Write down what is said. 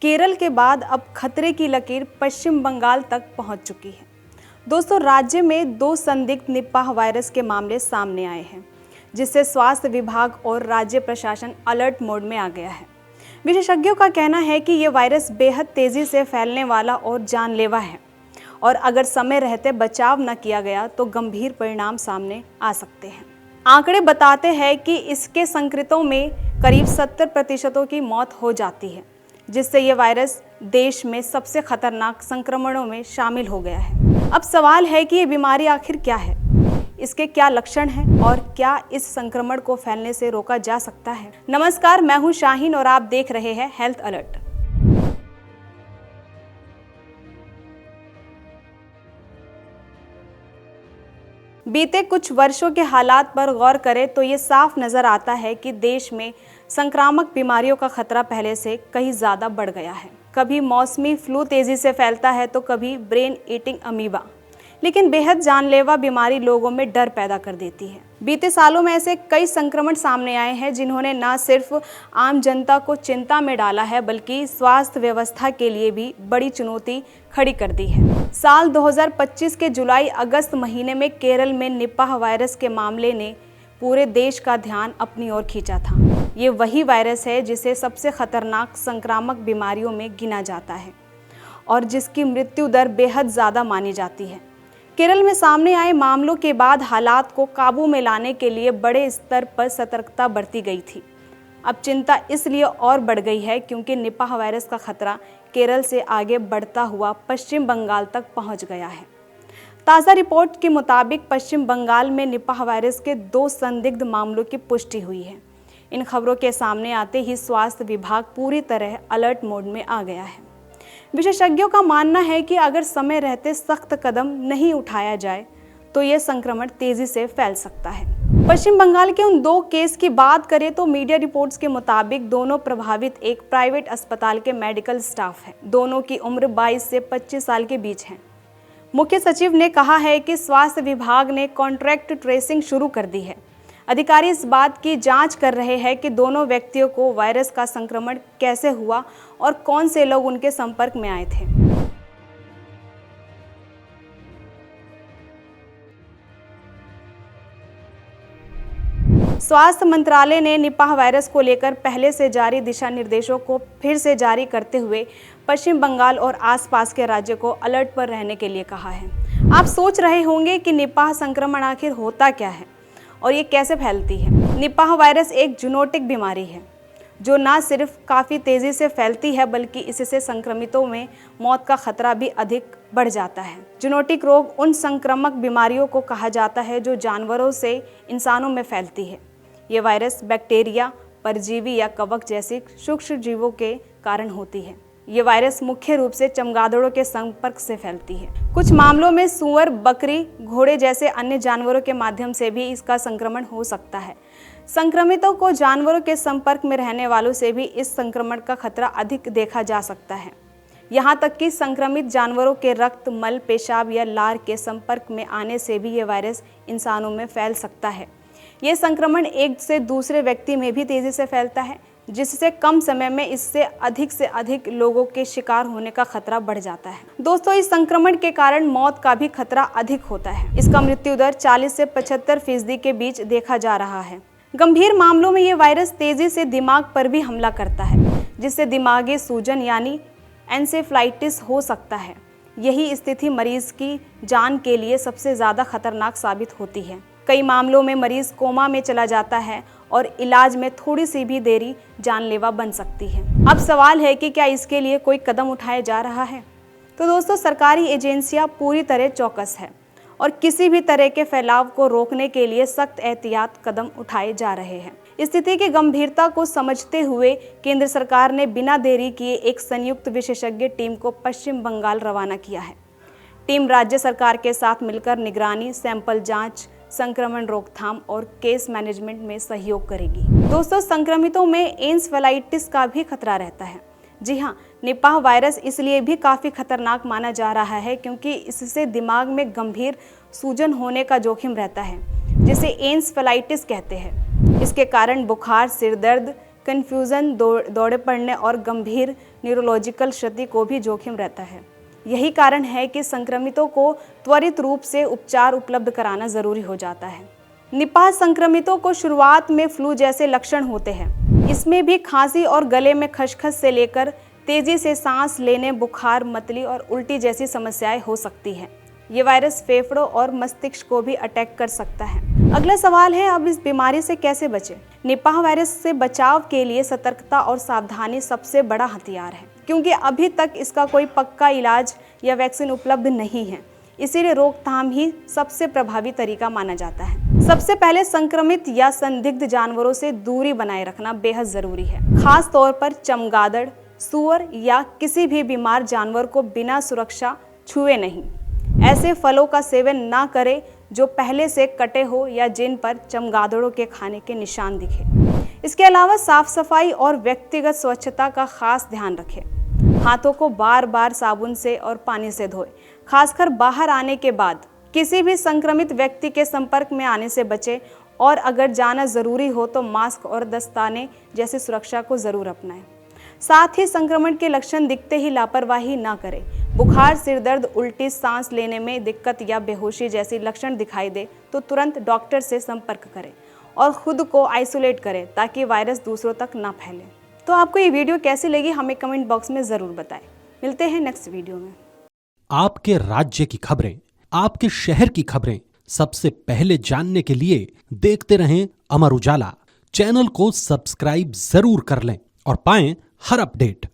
केरल के बाद अब खतरे की लकीर पश्चिम बंगाल तक पहुंच चुकी है। दोस्तों, राज्य में 2 संदिग्ध निपाह वायरस के मामले सामने आए हैं, जिससे स्वास्थ्य विभाग और राज्य प्रशासन अलर्ट मोड में आ गया है। विशेषज्ञों का कहना है कि ये वायरस बेहद तेजी से फैलने वाला और जानलेवा है और अगर समय रहते बचाव न किया गया तो गंभीर परिणाम सामने आ सकते हैं। आंकड़े बताते हैं कि इसके संक्रमितों में करीब 70% की मौत हो जाती है, जिससे ये वायरस देश में सबसे खतरनाक संक्रमणों में शामिल हो गया है। अब सवाल है कि ये बीमारी आखिर क्या है, इसके क्या लक्षण हैं और क्या इस संक्रमण को फैलने से रोका जा सकता है। नमस्कार, मैं हूं शाहीन और आप देख रहे हैं हेल्थ अलर्ट। बीते कुछ वर्षों के हालात पर गौर करें तो ये साफ नजर आता है कि देश में संक्रामक बीमारियों का खतरा पहले से कहीं ज़्यादा बढ़ गया है। कभी मौसमी फ्लू तेज़ी से फैलता है तो कभी ब्रेन ईटिंग अमीबा, लेकिन बेहद जानलेवा बीमारी लोगों में डर पैदा कर देती है। बीते सालों में ऐसे कई संक्रमण सामने आए हैं जिन्होंने न सिर्फ आम जनता को चिंता में डाला है बल्कि स्वास्थ्य व्यवस्था के लिए भी बड़ी चुनौती खड़ी कर दी है। साल 2025 के जुलाई अगस्त महीने में केरल में निपाह वायरस के मामले ने पूरे देश का ध्यान अपनी ओर खींचा था। ये वही वायरस है जिसे सबसे खतरनाक संक्रामक बीमारियों में गिना जाता है और जिसकी मृत्यु दर बेहद ज़्यादा मानी जाती है। केरल में सामने आए मामलों के बाद हालात को काबू में लाने के लिए बड़े स्तर पर सतर्कता बरती गई थी। अब चिंता इसलिए और बढ़ गई है क्योंकि निपाह वायरस का खतरा केरल से आगे बढ़ता हुआ पश्चिम बंगाल तक पहुंच गया है। ताज़ा रिपोर्ट के मुताबिक पश्चिम बंगाल में निपाह वायरस के 2 संदिग्ध मामलों की पुष्टि हुई है। इन खबरों के सामने आते ही स्वास्थ्य विभाग पूरी तरह अलर्ट मोड में आ गया है। विशेषज्ञों का मानना है कि अगर समय रहते सख्त कदम नहीं उठाया जाए तो ये संक्रमण तेजी से फैल सकता है। पश्चिम बंगाल के उन 2 केस की बात करें तो मीडिया रिपोर्ट्स के मुताबिक दोनों प्रभावित एक प्राइवेट अस्पताल के मेडिकल स्टाफ हैं। दोनों की उम्र 22 से 25 साल के बीच है। मुख्य सचिव ने कहा है कि स्वास्थ्य विभाग ने कॉन्ट्रैक्ट ट्रेसिंग शुरू कर दी है। अधिकारी इस बात की जांच कर रहे हैं कि दोनों व्यक्तियों को वायरस का संक्रमण कैसे हुआ और कौन से लोग उनके संपर्क में आए थे। स्वास्थ्य मंत्रालय ने निपाह वायरस को लेकर पहले से जारी दिशा निर्देशों को फिर से जारी करते हुए पश्चिम बंगाल और आसपास के राज्यों को अलर्ट पर रहने के लिए कहा है। आप सोच रहे होंगे कि निपाह संक्रमण आखिर होता क्या है और ये कैसे फैलती है। निपाह वायरस एक जूनोटिक बीमारी है जो न सिर्फ काफ़ी तेज़ी से फैलती है बल्कि इससे संक्रमितों में मौत का खतरा भी अधिक बढ़ जाता है। जूनोटिक रोग उन संक्रामक बीमारियों को कहा जाता है जो जानवरों से इंसानों में फैलती है। ये वायरस बैक्टीरिया, परजीवी या कवक जैसे सूक्ष्म जीवों के कारण होती है। ये वायरस मुख्य रूप से चमगादड़ों के संपर्क से फैलती है। कुछ मामलों में सूअर, बकरी, घोड़े जैसे अन्य जानवरों के माध्यम से भी इसका संक्रमण हो सकता है। संक्रमितों को जानवरों के संपर्क में रहने वालों से भी इस संक्रमण का खतरा अधिक देखा जा सकता है। यहाँ तक कि संक्रमित जानवरों के रक्त, मल, पेशाब या लार के संपर्क में आने से भी ये वायरस इंसानों में फैल सकता है। ये संक्रमण एक से दूसरे व्यक्ति में भी तेज़ी से फैलता है, जिससे कम समय में इससे अधिक लोगों के शिकार होने का खतरा बढ़ जाता है। दोस्तों, इस संक्रमण के कारण मौत का भी खतरा अधिक होता है। इसका मृत्यु दर 40 से 75% के बीच देखा जा रहा है। गंभीर मामलों में ये वायरस तेजी से दिमाग पर भी हमला करता है, जिससे दिमागी सूजन यानी एन्सेफेलाइटिस हो सकता है। यही स्थिति मरीज की जान के लिए सबसे ज़्यादा खतरनाक साबित होती है। कई मामलों में मरीज कोमा में चला जाता है और इलाज में थोड़ी सी भी देरी जानलेवा बन सकती है। अब सवाल है कि क्या इसके लिए कोई कदम उठाया जा रहा है? तो दोस्तों, सरकारी एजेंसियां पूरी तरह चौकस है और किसी भी तरह के फैलाव को रोकने के लिए सख्त एहतियात कदम उठाए जा रहे हैं। स्थिति की गंभीरता को समझते हुए केंद्र सरकार ने बिना देरी किए एक संयुक्त विशेषज्ञ टीम को पश्चिम बंगाल रवाना किया है। टीम राज्य सरकार के साथ मिलकर निगरानी, सैंपल जांच, संक्रमण रोकथाम और केस मैनेजमेंट में सहयोग करेगी। दोस्तों, संक्रमितों में एन्सेफेलाइटिस का भी खतरा रहता है। जी हाँ, निपाह वायरस इसलिए भी काफ़ी खतरनाक माना जा रहा है क्योंकि इससे दिमाग में गंभीर सूजन होने का जोखिम रहता है, जिसे एन्सेफेलाइटिस कहते हैं। इसके कारण बुखार, सिर दर्द, कन्फ्यूज़न, दौड़े पड़ने और गंभीर न्यूरोलॉजिकल क्षति को भी जोखिम रहता है। यही कारण है कि संक्रमितों को त्वरित रूप से उपचार उपलब्ध कराना ज़रूरी हो जाता है। निपाह संक्रमितों को शुरुआत में फ्लू जैसे लक्षण होते हैं। इसमें भी खांसी और गले में खसखस से लेकर तेजी से सांस लेने, बुखार, मतली और उल्टी जैसी समस्याएं हो सकती हैं। ये वायरस फेफड़ों और मस्तिष्क को भी अटैक कर सकता है। अगला सवाल है, अब इस बीमारी से कैसे बचें? निपाह वायरस से बचाव के लिए सतर्कता और सावधानी सबसे बड़ा हथियार है, क्योंकि अभी तक इसका कोई पक्का इलाज या वैक्सीन उपलब्ध नहीं है। इसीलिए रोकथाम ही सबसे प्रभावी तरीका माना जाता है। सबसे पहले संक्रमित या संदिग्ध जानवरों से दूरी बनाए रखना बेहद जरूरी है। खास तौर पर चमगादड़, सूअर या किसी भी बीमार जानवर को बिना सुरक्षा छुए नहीं। ऐसे फलों का सेवन ना करें जो पहले से कटे हो या जिन पर चमगादड़ों के खाने के निशान दिखे। इसके अलावा साफ सफाई और व्यक्तिगत स्वच्छता का खास ध्यान रखें। हाथों को बार बार साबुन से और पानी से धोएं। खासकर बाहर आने के बाद किसी भी संक्रमित व्यक्ति के संपर्क में आने से बचें और अगर जाना ज़रूरी हो तो मास्क और दस्ताने जैसी सुरक्षा को ज़रूर अपनाएं। साथ ही संक्रमण के लक्षण दिखते ही लापरवाही ना करें। बुखार, सिर दर्द, उल्टी, सांस लेने में दिक्कत या बेहोशी जैसी लक्षण दिखाई दे तो तुरंत डॉक्टर से संपर्क करें और खुद को आइसोलेट करें ताकि वायरस दूसरों तक ना फैले। तो आपको ये वीडियो कैसी लगी हमें कमेंट बॉक्स में ज़रूर बताएं। मिलते हैं नेक्स्ट वीडियो में। आपके राज्य की खबरें, आपके शहर की खबरें सबसे पहले जानने के लिए देखते रहें अमर उजाला। चैनल को सब्सक्राइब जरूर कर लें और पाएं हर अपडेट।